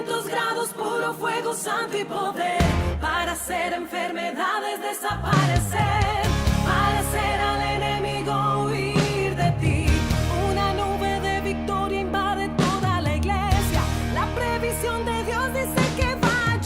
500 grados, puro fuego santo y poder, para hacer enfermedades desaparecer, para hacer al enemigo huir de ti. Una nube de victoria invade toda la iglesia. La previsión de Dios dice que va a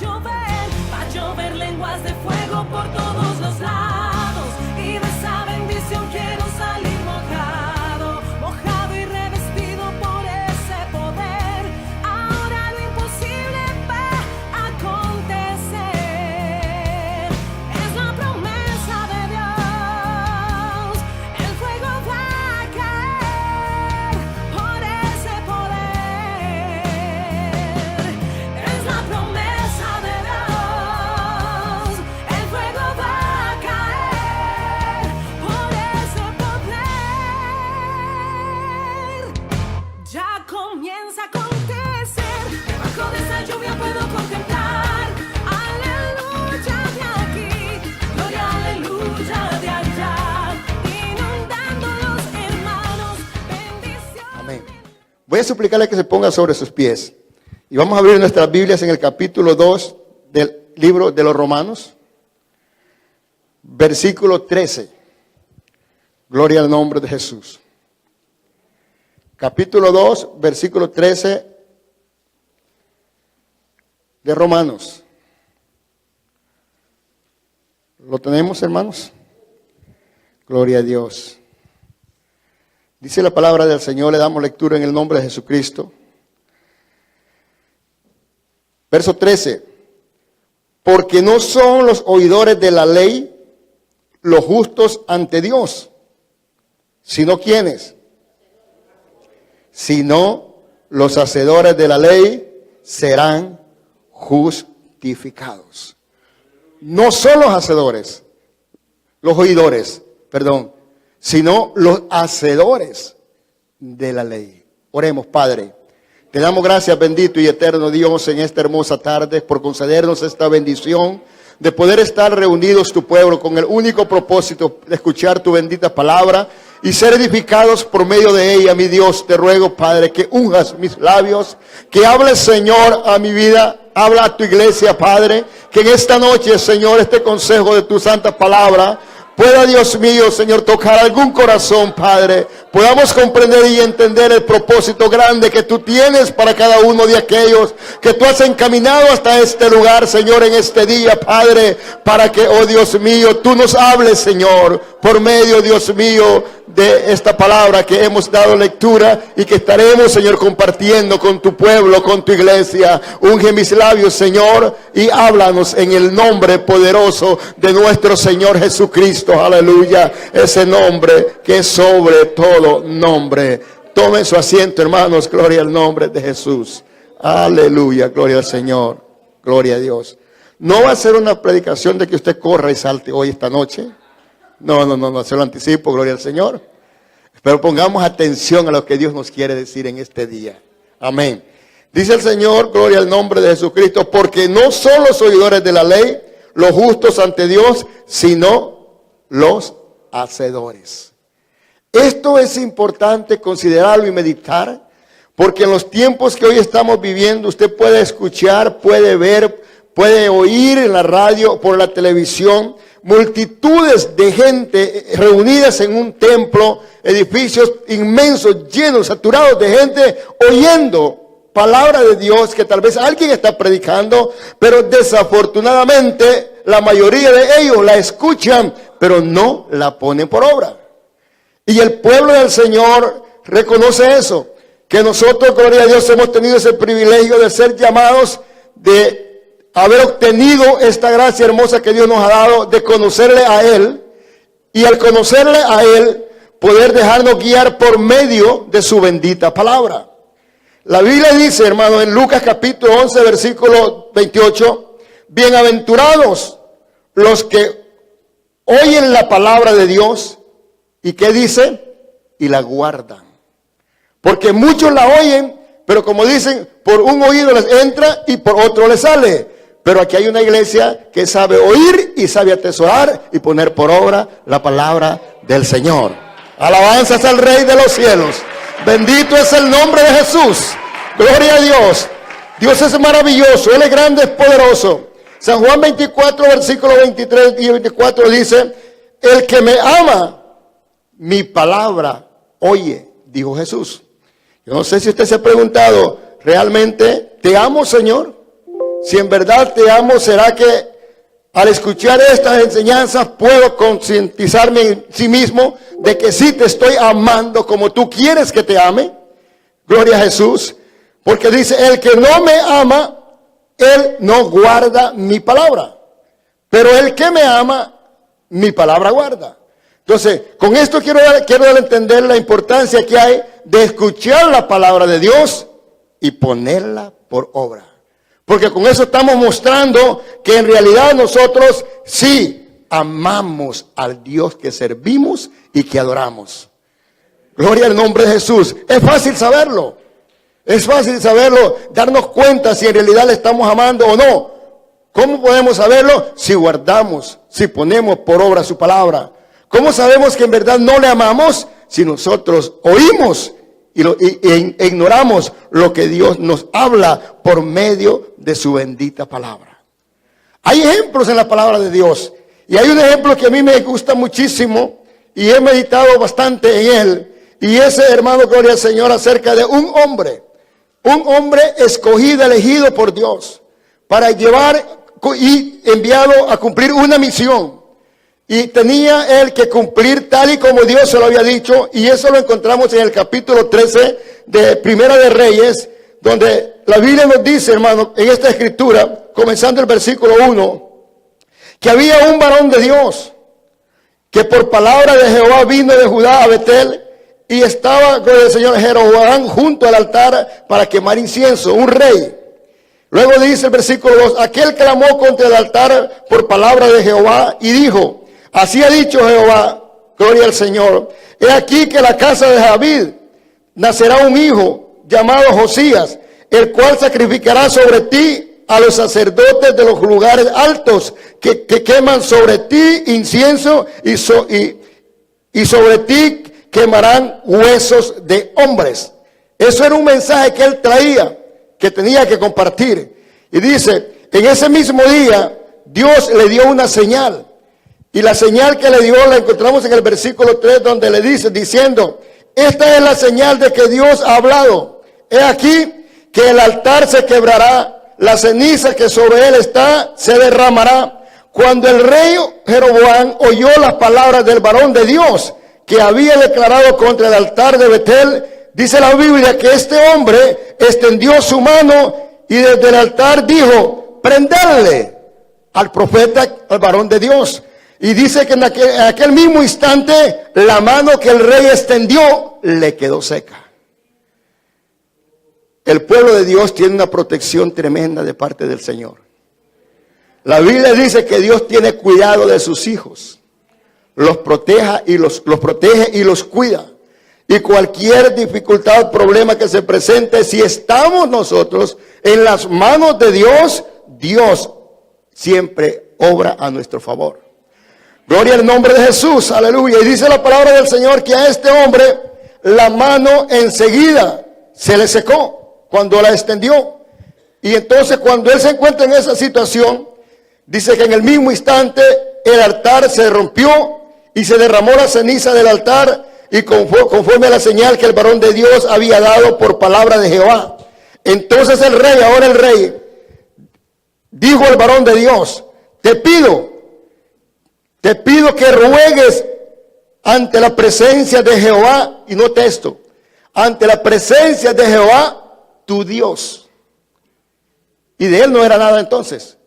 llover lenguas de fuego por todos los lados. Y de esa bendición quiero salir mojado, mojado y revestido por ese poder. Ahora lo imposible va a acontecer. Es la promesa de Dios. El fuego va a caer por ese poder. Es la promesa de Dios. El fuego va a caer por ese poder. Ya comienza a acontecer. Debajo de esa lluvia puedo contemplar. Aleluya de aquí, gloria, aleluya de allá, inundando los hermanos, bendición. Amén. Voy a suplicarle que se ponga sobre sus pies. Y vamos a abrir nuestras Biblias en el capítulo 2 del libro de los Romanos. Versículo 13. Gloria al nombre de Jesús. Capítulo 2, versículo 13 de Romanos. ¿Lo tenemos, hermanos? Gloria a Dios. Dice la palabra del Señor, le damos lectura en el nombre de Jesucristo. Verso 13. Porque no son los oidores de la ley los justos ante Dios, sino ¿quiénes? Sino los hacedores de la ley serán justificados. No son los hacedores, los oidores, perdón, sino los hacedores de la ley. Oremos, Padre. Te damos gracias, bendito y eterno Dios, en esta hermosa tarde por concedernos esta bendición de poder estar reunidos tu pueblo con el único propósito de escuchar tu bendita palabra y ser edificados por medio de ella. Mi Dios, te ruego, Padre, que unjas mis labios, que hables, Señor, a mi vida, habla a tu iglesia, Padre, que en esta noche, Señor, este consejo de tu santa palabra pueda, Dios mío, Señor, tocar algún corazón, Padre. Podamos comprender y entender el propósito grande que tú tienes para cada uno de aquellos que tú has encaminado hasta este lugar, Señor, en este día, Padre, para que, oh Dios mío, tú nos hables, Señor, por medio, Dios mío, de esta palabra que hemos dado lectura y que estaremos, Señor, compartiendo con tu pueblo, con tu iglesia. Unge mis labios, Señor, y háblanos en el nombre poderoso de nuestro Señor Jesucristo. Aleluya. Ese nombre que es sobre todo nombre. Tomen su asiento, hermanos. Gloria al nombre de Jesús. Aleluya. Gloria al Señor. Gloria a Dios. No va a ser una predicación de que usted corra y salte hoy esta noche. No, se lo anticipo, gloria al Señor. Pero pongamos atención a lo que Dios nos quiere decir en este día. Amén. Dice el Señor, gloria al nombre de Jesucristo, porque no son los oidores de la ley los justos ante Dios, sino los hacedores. Esto es importante considerarlo y meditar, porque en los tiempos que hoy estamos viviendo, usted puede escuchar, puede ver, puede oír en la radio, por la televisión, multitudes de gente reunidas en un templo, edificios inmensos, llenos, saturados de gente, oyendo palabra de Dios que tal vez alguien está predicando, pero desafortunadamente la mayoría de ellos la escuchan, pero no la ponen por obra. Y el pueblo del Señor reconoce eso, que nosotros, gloria a Dios, hemos tenido ese privilegio de ser llamados, de haber obtenido esta gracia hermosa que Dios nos ha dado, de conocerle a Él, y al conocerle a Él, poder dejarnos guiar por medio de su bendita palabra. La Biblia dice, hermano, en Lucas capítulo 11, versículo 28, bienaventurados los que oyen la palabra de Dios, ¿y qué dice? Y la guardan. Porque muchos la oyen, pero como dicen, por un oído les entra y por otro les sale. Pero aquí hay una iglesia que sabe oír y sabe atesorar y poner por obra la palabra del Señor. Alabanzas al Rey de los cielos. Bendito es el nombre de Jesús. Gloria a Dios. Dios es maravilloso, Él es grande, es poderoso. San Juan 24, versículo 23 y 24 dice, el que me ama, mi palabra oye, dijo Jesús. Yo no sé si usted se ha preguntado, ¿realmente te amo, Señor? Si en verdad te amo, ¿será que al escuchar estas enseñanzas puedo concientizarme en sí mismo de que sí te estoy amando como tú quieres que te ame? Gloria a Jesús. Porque dice, el que no me ama, él no guarda mi palabra. Pero el que me ama, mi palabra guarda. Entonces, con esto quiero dar a entender la importancia que hay de escuchar la palabra de Dios y ponerla por obra. Porque con eso estamos mostrando que en realidad nosotros sí amamos al Dios que servimos y que adoramos. Gloria al nombre de Jesús. Es fácil saberlo. Es fácil saberlo, darnos cuenta si en realidad le estamos amando o no. ¿Cómo podemos saberlo? Si guardamos, si ponemos por obra su palabra. ¿Cómo sabemos que en verdad no le amamos? Si nosotros oímos e ignoramos lo que Dios nos habla por medio de su bendita palabra. Hay ejemplos en la palabra de Dios. Y hay un ejemplo que a mí me gusta muchísimo y he meditado bastante en él. Y ese, hermano, gloria al Señor, acerca de un hombre escogido, elegido por Dios para llevar y enviado a cumplir una misión. Y tenía él que cumplir tal y como Dios se lo había dicho. Y eso lo encontramos en el capítulo 13 de Primera de Reyes, donde la Biblia nos dice, hermano, en esta escritura, comenzando el versículo 1, que había un varón de Dios que por palabra de Jehová vino de Judá a Betel. Y estaba con el señor Jeroboam junto al altar para quemar incienso, un rey. Luego dice el versículo 2, aquel clamó contra el altar por palabra de Jehová y dijo, así ha dicho Jehová, gloria al Señor, he aquí que la casa de David nacerá un hijo llamado Josías, el cual sacrificará sobre ti a los sacerdotes de los lugares altos que queman sobre ti incienso y sobre ti quemarán huesos de hombres. Eso era un mensaje que él traía, que tenía que compartir. Y dice, en ese mismo día, Dios le dio una señal. Y la señal que le dio la encontramos en el versículo 3, donde le dice, diciendo, esta es la señal de que Dios ha hablado. He aquí que el altar se quebrará, la ceniza que sobre él está se derramará. Cuando el rey Jeroboam oyó las palabras del varón de Dios, que había declarado contra el altar de Betel, dice la Biblia que este hombre extendió su mano y desde el altar dijo, prenderle al profeta, al varón de Dios. Y dice que en aquel mismo instante la mano que el rey extendió le quedó seca. El pueblo de Dios tiene una protección tremenda de parte del Señor. La Biblia dice que Dios tiene cuidado de sus hijos. Los protege y los cuida. Y cualquier dificultad, problema que se presente, si estamos nosotros en las manos de Dios, Dios siempre obra a nuestro favor. Gloria al nombre de Jesús, aleluya. Y dice la palabra del Señor que a este hombre la mano enseguida se le secó cuando la extendió. Y entonces cuando él se encuentra en esa situación, dice que en el mismo instante el altar se rompió y se derramó la ceniza del altar y conforme a la señal que el varón de Dios había dado por palabra de Jehová. Entonces el rey, dijo al varón de Dios, te pido que ruegues ante la presencia de Jehová, y note esto, ante la presencia de Jehová, tu Dios. Y de él no era nada entonces.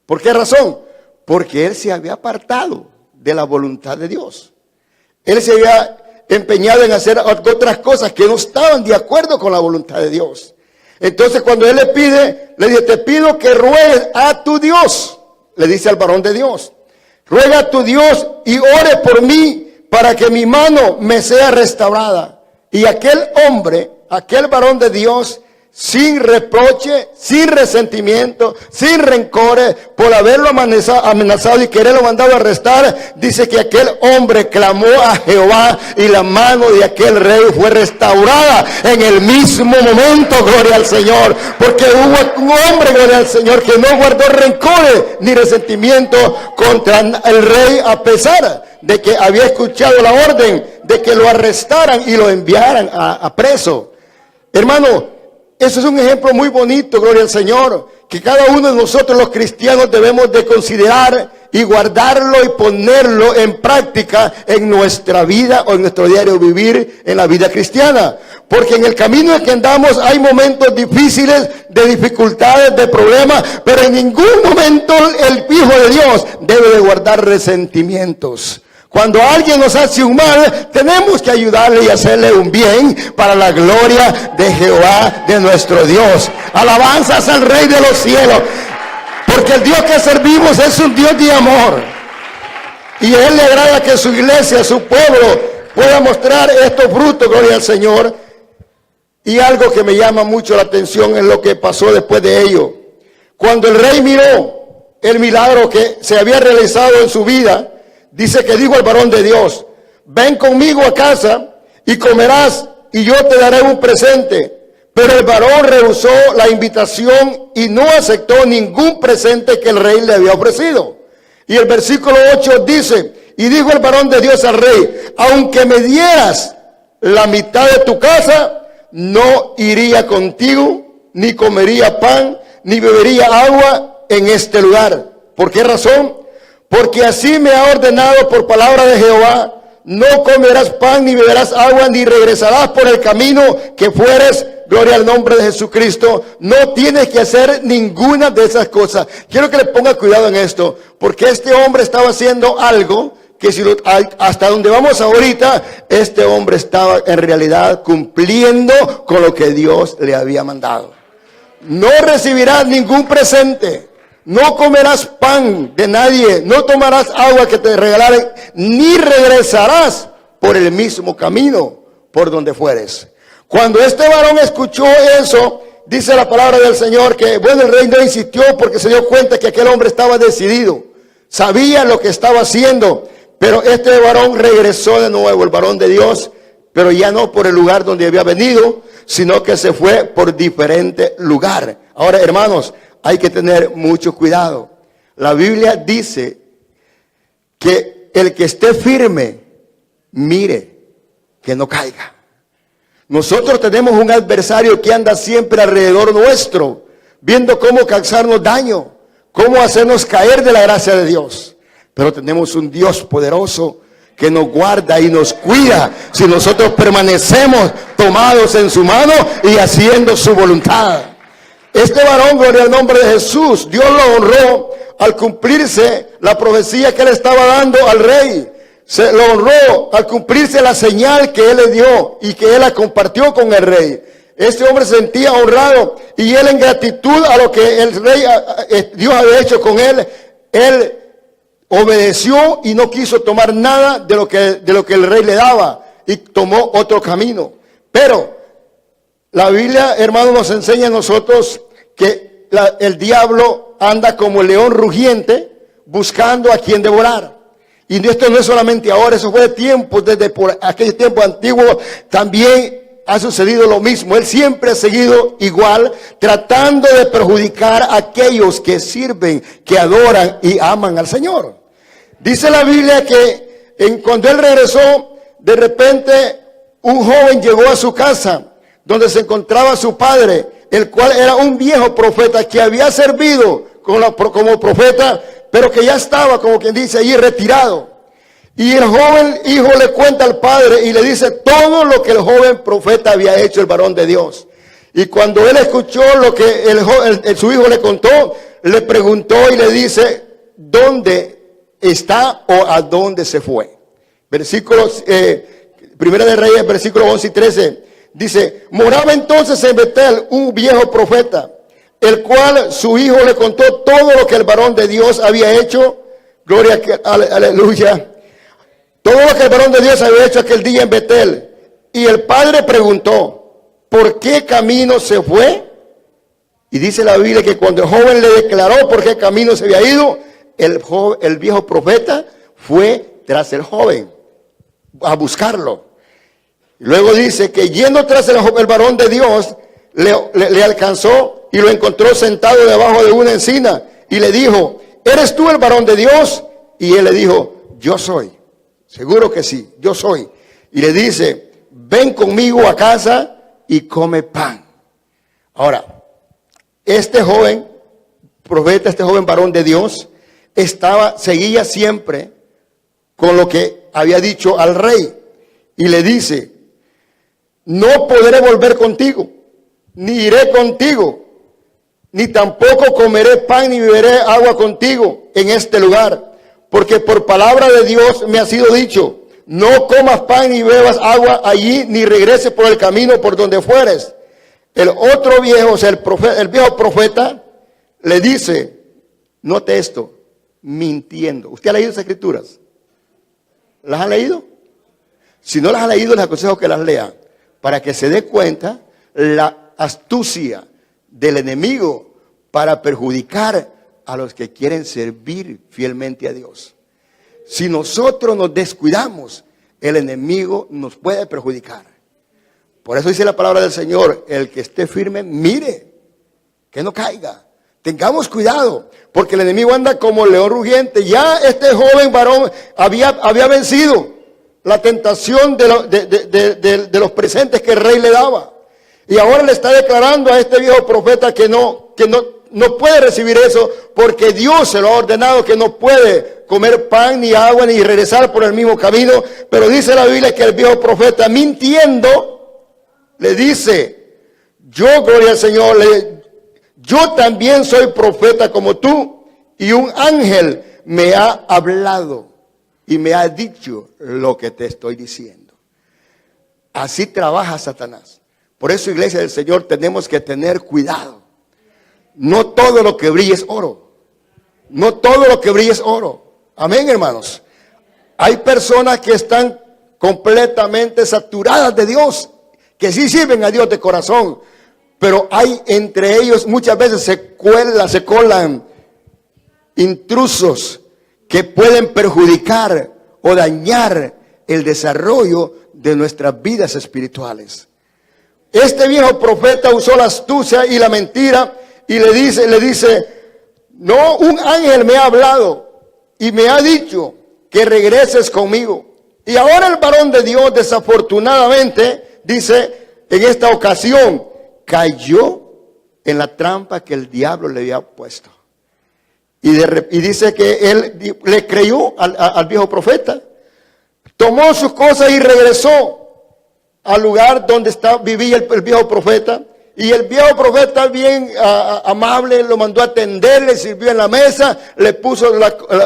¿Por qué razón? Porque él se había apartado de la voluntad de Dios. Él se había empeñado en hacer otras cosas que no estaban de acuerdo con la voluntad de Dios. Entonces cuando él le dice, te pido que ruegues a tu Dios, le dice al varón de Dios, ruega a tu Dios y ore por mí para que mi mano me sea restaurada. Y aquel varón de Dios, sin reproche, sin resentimiento, sin rencores, por haberlo amenazado y quererlo mandado a arrestar, dice que aquel hombre clamó a Jehová y la mano de aquel rey fue restaurada en el mismo momento, gloria al Señor, porque hubo un hombre, gloria al Señor, que no guardó rencores ni resentimiento contra el rey, a pesar de que había escuchado la orden de que lo arrestaran y lo enviaran a preso. Hermano, eso es un ejemplo muy bonito, gloria al Señor, que cada uno de nosotros los cristianos debemos de considerar y guardarlo y ponerlo en práctica en nuestra vida o en nuestro diario vivir en la vida cristiana. Porque en el camino en que andamos hay momentos difíciles, de dificultades, de problemas, pero en ningún momento el Hijo de Dios debe de guardar resentimientos. Cuando alguien nos hace un mal, tenemos que ayudarle y hacerle un bien para la gloria de Jehová, de nuestro Dios. Alabanzas al Rey de los cielos, porque el Dios que servimos es un Dios de amor. Y a Él le agrada que su iglesia, su pueblo, pueda mostrar estos frutos, gloria al Señor. Y algo que me llama mucho la atención es lo que pasó después de ello. Cuando el rey miró el milagro que se había realizado en su vida, dice que dijo el varón de Dios: ven conmigo a casa y comerás y yo te daré un presente. Pero el varón rehusó la invitación y no aceptó ningún presente que el rey le había ofrecido. Y el versículo 8 dice: y dijo el varón de Dios al rey: aunque me dieras la mitad de tu casa, no iría contigo, ni comería pan, ni bebería agua en este lugar. ¿Por qué razón? Porque así me ha ordenado por palabra de Jehová: no comerás pan, ni beberás agua, ni regresarás por el camino que fueres. Gloria al nombre de Jesucristo. No tienes que hacer ninguna de esas cosas. Quiero que le ponga cuidado en esto, porque este hombre estaba haciendo algo que hasta donde vamos ahorita, este hombre estaba en realidad cumpliendo con lo que Dios le había mandado. No recibirás ningún presente. No comerás pan de nadie, no tomarás agua que te regalaron, ni regresarás por el mismo camino por donde fueres. Cuando este varón escuchó eso, dice la palabra del Señor que, bueno, el rey no insistió porque se dio cuenta que aquel hombre estaba decidido, sabía lo que estaba haciendo, pero este varón regresó de nuevo, el varón de Dios, pero ya no por el lugar donde había venido, sino que se fue por diferente lugar. Ahora, hermanos, hay que tener mucho cuidado. La Biblia dice que el que esté firme, mire que no caiga. Nosotros tenemos un adversario que anda siempre alrededor nuestro, viendo cómo causarnos daño, cómo hacernos caer de la gracia de Dios. Pero tenemos un Dios poderoso que nos guarda y nos cuida si nosotros permanecemos tomados en su mano y haciendo su voluntad. Este varón, gloria al nombre de Jesús, Dios lo honró al cumplirse la profecía que él estaba dando al rey. Se lo honró al cumplirse la señal que él le dio y que él la compartió con el rey. Este hombre se sentía honrado y él, en gratitud a lo que el rey, Dios había hecho con él, él obedeció y no quiso tomar nada de lo que el rey le daba y tomó otro camino. Pero la Biblia, hermano, nos enseña a nosotros que el diablo anda como el león rugiente buscando a quien devorar. Y esto no es solamente ahora, eso fue de tiempos, desde por aquel tiempo antiguo también ha sucedido lo mismo. Él siempre ha seguido igual, tratando de perjudicar a aquellos que sirven, que adoran y aman al Señor. Dice la Biblia que cuando él regresó, de repente un joven llegó a su casa, donde se encontraba su padre, el cual era un viejo profeta que había servido como profeta, pero que ya estaba, como quien dice, allí retirado. Y el joven hijo le cuenta al padre y le dice todo lo que el joven profeta había hecho, el varón de Dios. Y cuando él escuchó lo que su hijo le contó, le preguntó y le dice: ¿dónde está o a dónde se fue? Versículos, Primera de Reyes, versículos 11 y 13. Dice: moraba entonces en Betel un viejo profeta, el cual su hijo le contó todo lo que el varón de Dios había hecho. Gloria, aleluya. Todo lo que el varón de Dios había hecho aquel día en Betel. Y el padre preguntó: por qué camino se fue. Y dice la Biblia que cuando el joven le declaró por qué camino se había ido, el viejo profeta fue tras el joven a buscarlo. Y luego dice que yendo tras el varón de Dios, le alcanzó y lo encontró sentado debajo de una encina y le dijo, ¿eres tú el varón de Dios? Y él le dijo, yo soy. Seguro que sí, yo soy. Y le dice, ven conmigo a casa y come pan. Ahora, este joven profeta, este joven varón de Dios, seguía siempre con lo que había dicho al rey. Y le dice, no podré volver contigo, ni iré contigo, ni tampoco comeré pan ni beberé agua contigo en este lugar, porque por palabra de Dios me ha sido dicho, no comas pan ni bebas agua allí, ni regreses por el camino por donde fueres. El otro viejo, o sea, el viejo profeta, le dice, note esto, mintiendo. ¿Usted ha leído esas escrituras? ¿Las ha leído? Si no las ha leído, les aconsejo que las lean, para que se dé cuenta la astucia del enemigo para perjudicar a los que quieren servir fielmente a Dios. Si nosotros nos descuidamos, el enemigo nos puede perjudicar. Por eso dice la palabra del Señor, el que esté firme, mire, que no caiga. Tengamos cuidado, porque el enemigo anda como león rugiente. Ya este joven varón había vencido la tentación de los presentes que el rey le daba. Y ahora le está declarando a este viejo profeta que no puede recibir eso, porque Dios se lo ha ordenado, que no puede comer pan ni agua ni regresar por el mismo camino. Pero dice la Biblia que el viejo profeta, mintiendo, le dice, yo, gloria al Señor, yo también soy profeta como tú, y un ángel me ha hablado y me ha dicho lo que te estoy diciendo. Así trabaja Satanás. Por eso, iglesia del Señor, tenemos que tener cuidado. No todo lo que brilla es oro. No todo lo que brilla es oro. Amén, hermanos. Hay personas que están completamente saturadas de Dios, que sí sirven a Dios de corazón, pero hay entre ellos muchas veces se colan intrusos que pueden perjudicar o dañar el desarrollo de nuestras vidas espirituales. Este viejo profeta usó la astucia y la mentira y le dice, no, un ángel me ha hablado y me ha dicho que regreses conmigo. Y ahora el varón de Dios, desafortunadamente, dice, en esta ocasión cayó en la trampa que el diablo le había puesto. Y dice que él le creyó al viejo profeta, tomó sus cosas y regresó al lugar donde vivía el viejo profeta. Y el viejo profeta, bien amable, lo mandó a atender, le sirvió en la mesa, le puso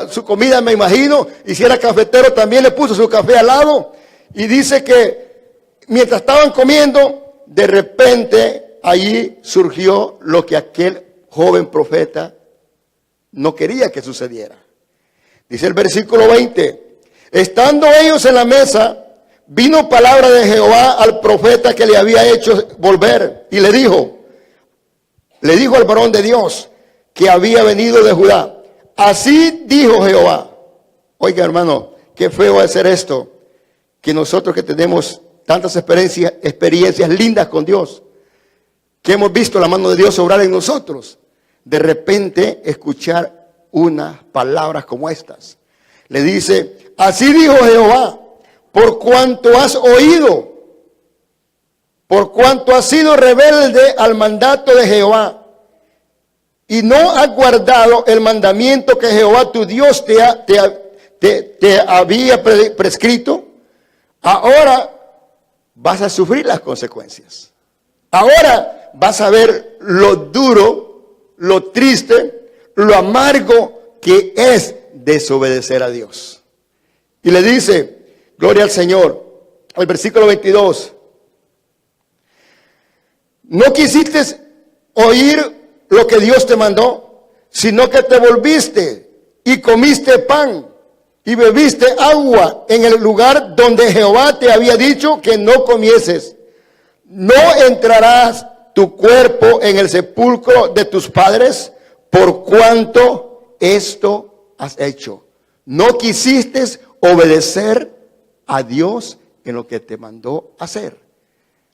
su comida, me imagino, y si era cafetero también le puso su café al lado. Y dice que mientras estaban comiendo, de repente allí surgió lo que aquel joven profeta no quería que sucediera. Dice el versículo 20, estando ellos en la mesa, vino palabra de Jehová al profeta que le había hecho volver y le dijo al varón de Dios que había venido de Judá, así dijo Jehová. Oiga, hermano, qué feo es ser esto, que nosotros que tenemos tantas experiencias lindas con Dios, que hemos visto la mano de Dios obrar en nosotros, de repente escuchar unas palabras como estas. Le dice, así dijo Jehová, por cuanto has oído, por cuanto has sido rebelde al mandato de Jehová, y no has guardado el mandamiento que Jehová tu Dios te había prescrito, ahora vas a sufrir las consecuencias. Ahora vas a ver lo duro, lo triste, lo amargo que es desobedecer a Dios. Y le dice, gloria al Señor, el versículo 22. No quisiste oír lo que Dios te mandó, sino que te volviste y comiste pan y bebiste agua en el lugar donde Jehová te había dicho que no comieses. ¿no entrarás tu cuerpo en el sepulcro de tus padres por cuanto esto has hecho? No quisiste obedecer a Dios en lo que te mandó hacer.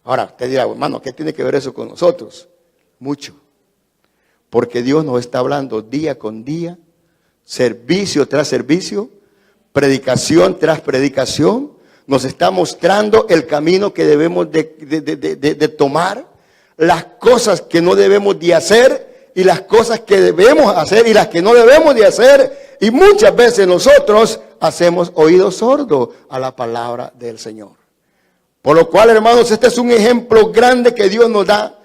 Ahora, usted dirá, hermano, ¿qué tiene que ver eso con nosotros? Mucho. Porque Dios nos está hablando día con día, servicio tras servicio, predicación tras predicación. Nos está mostrando el camino que debemos de tomar, las cosas que no debemos de hacer y las cosas que debemos hacer y las que no debemos de hacer. Y muchas veces nosotros hacemos oídos sordos a la palabra del Señor. Por lo cual, hermanos, este es un ejemplo grande que Dios nos da.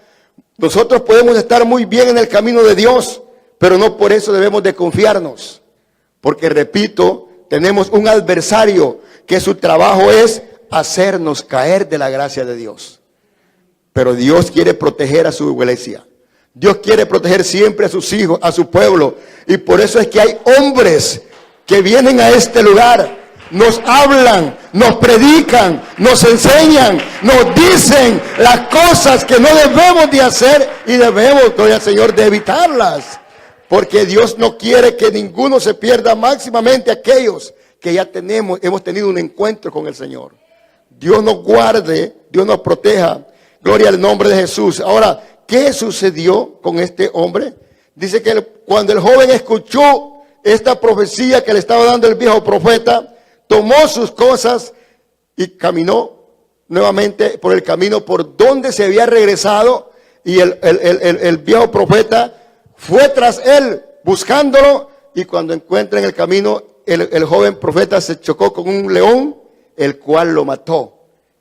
Nosotros podemos estar muy bien en el camino de Dios, pero no por eso debemos de confiarnos. Porque, repito, tenemos un adversario que su trabajo es hacernos caer de la gracia de Dios. Pero Dios quiere proteger a su iglesia. Dios quiere proteger siempre a sus hijos, a su pueblo. Y por eso es que hay hombres que vienen a este lugar, nos hablan, nos predican, nos enseñan, nos dicen las cosas que no debemos de hacer y debemos, gloria al Señor, de evitarlas. Porque Dios no quiere que ninguno se pierda, máximamente aquellos que ya hemos tenido un encuentro con el Señor. Dios nos guarde, Dios nos proteja. Gloria al nombre de Jesús. Ahora, ¿qué sucedió con este hombre? Dice que cuando el joven escuchó esta profecía que le estaba dando el viejo profeta, tomó sus cosas y caminó nuevamente por el camino por donde se había regresado. Y el viejo profeta fue tras él buscándolo, y cuando encuentra en el camino, el joven profeta se chocó con un león, el cual lo mató.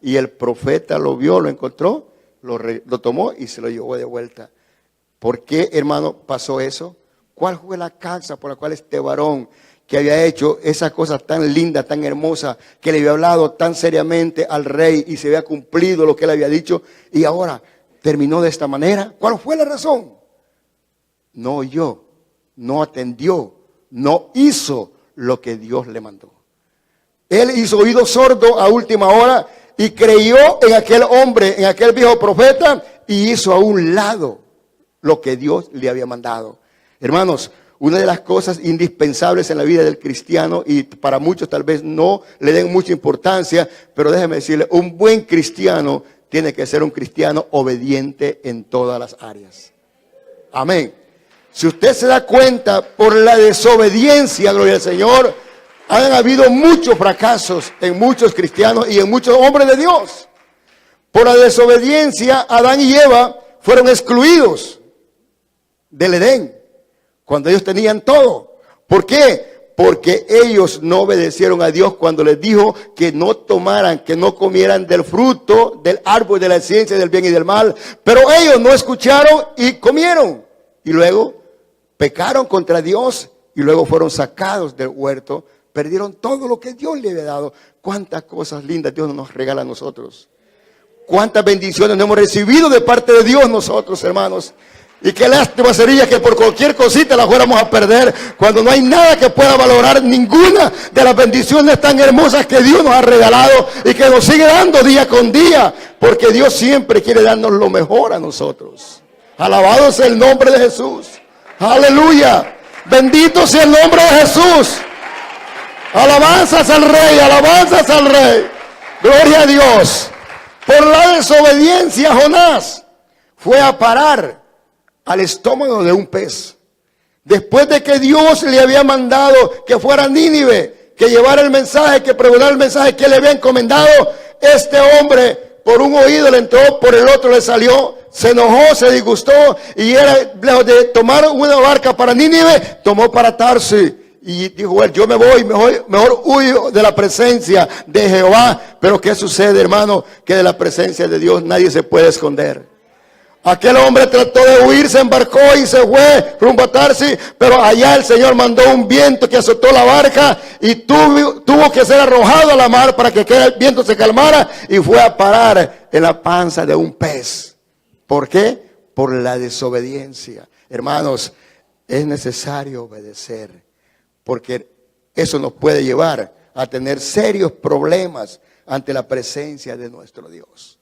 Y el profeta lo vio, lo encontró, lo tomó y se lo llevó de vuelta. ¿Por qué, hermano, pasó eso? ¿Cuál fue la causa por la cual este varón, que había hecho esa cosa tan linda, tan hermosa, que le había hablado tan seriamente al rey y se había cumplido lo que él había dicho, y ahora terminó de esta manera? ¿Cuál fue la razón? No oyó, no atendió, no hizo lo que Dios le mandó. Él hizo oído sordo a última hora y creyó en aquel hombre, en aquel viejo profeta, y hizo a un lado lo que Dios le había mandado. Hermanos, una de las cosas indispensables en la vida del cristiano, y para muchos tal vez no le den mucha importancia, pero déjeme decirle, un buen cristiano tiene que ser un cristiano obediente en todas las áreas. Amén. Si usted se da cuenta, por la desobediencia, gloria al Señor, han habido muchos fracasos en muchos cristianos y en muchos hombres de Dios. Por la desobediencia, Adán y Eva fueron excluidos del Edén, cuando ellos tenían todo. ¿Por qué? Porque ellos no obedecieron a Dios cuando les dijo que no tomaran, que no comieran del fruto del árbol de la ciencia del bien y del mal. Pero ellos no escucharon y comieron. Y luego pecaron contra Dios y luego fueron sacados del huerto. Perdieron todo lo que Dios le había dado. Cuántas cosas lindas Dios nos regala a nosotros. Cuántas bendiciones hemos recibido de parte de Dios nosotros, hermanos. Y qué lástima sería que por cualquier cosita la fuéramos a perder, cuando no hay nada que pueda valorar ninguna de las bendiciones tan hermosas que Dios nos ha regalado y que nos sigue dando día con día, porque Dios siempre quiere darnos lo mejor a nosotros. Alabado sea el nombre de Jesús. Aleluya. Bendito sea el nombre de Jesús. Alabanzas al Rey, alabanzas al Rey. Gloria a Dios. Por la desobediencia, Jonás fue a parar al estómago de un pez. Después de que Dios le había mandado que fuera a Nínive, que llevara el mensaje, que pregonara el mensaje que le había encomendado, este hombre por un oído le entró, por el otro le salió, se enojó, se disgustó, y era lejos de tomar una barca para Nínive, tomó para Tarsis. Y dijo, bueno, yo me voy, mejor huyo de la presencia de Jehová. Pero ¿qué sucede, hermano? Que de la presencia de Dios nadie se puede esconder. Aquel hombre trató de huir, se embarcó y se fue rumbo a Tarsis, pero allá el Señor mandó un viento que azotó la barca y tuvo que ser arrojado a la mar para que el viento se calmara, y fue a parar en la panza de un pez. ¿Por qué? Por la desobediencia. Hermanos, es necesario obedecer, porque eso nos puede llevar a tener serios problemas ante la presencia de nuestro Dios.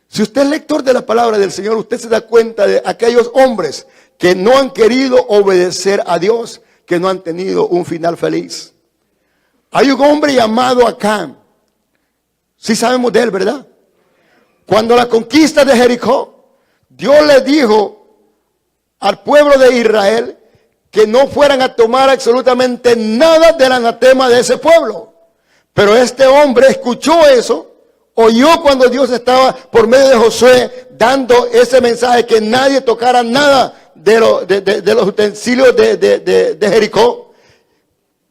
Si usted es lector de la palabra del Señor, usted se da cuenta de aquellos hombres que no han querido obedecer a Dios, que no han tenido un final feliz. Hay un hombre llamado Acán. Sí sabemos de él, ¿verdad? Cuando la conquista de Jericó, Dios le dijo al pueblo de Israel que no fueran a tomar absolutamente nada del anatema de ese pueblo. Pero este hombre escuchó eso, oyó cuando Dios estaba por medio de Josué dando ese mensaje que nadie tocara nada de los utensilios de Jericó.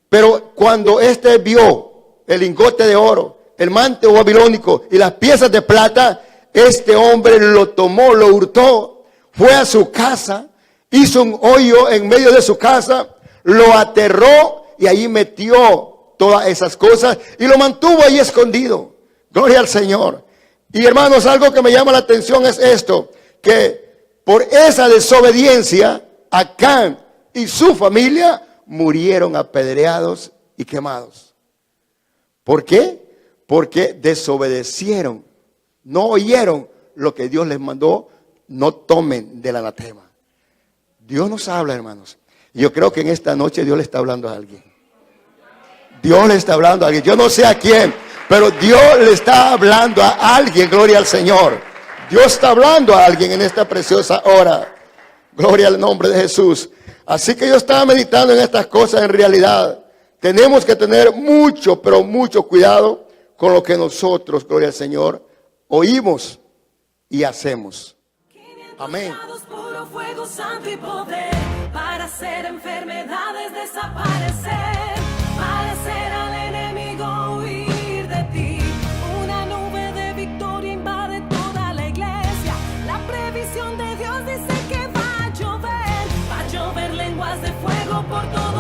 Pero cuando este vio el lingote de oro, el manto babilónico y las piezas de plata, este hombre lo tomó, lo hurtó, fue a su casa, hizo un hoyo en medio de su casa, lo aterró y ahí metió todas esas cosas y lo mantuvo ahí escondido. Gloria al Señor. Y hermanos, algo que me llama la atención es esto, que por esa desobediencia, Acán y su familia murieron apedreados y quemados. ¿Por qué? Porque desobedecieron, no oyeron lo que Dios les mandó, no tomen del anatema. Dios nos habla, hermanos. Yo creo que en esta noche Dios le está hablando a alguien. Dios le está hablando a alguien. Yo no sé a quién, pero Dios le está hablando a alguien. Gloria al Señor. Dios está hablando a alguien en esta preciosa hora. Gloria al nombre de Jesús. Así que yo estaba meditando en estas cosas. En realidad tenemos que tener mucho, pero mucho cuidado con lo que nosotros, gloria al Señor, oímos y hacemos. Amén. Puro fuego santo y poder para hacer enfermedades desaparecer, para hacer al enemigo huir de ti. Una nube de victoria invade toda la iglesia. La previsión de Dios dice que va a llover lenguas de fuego por todo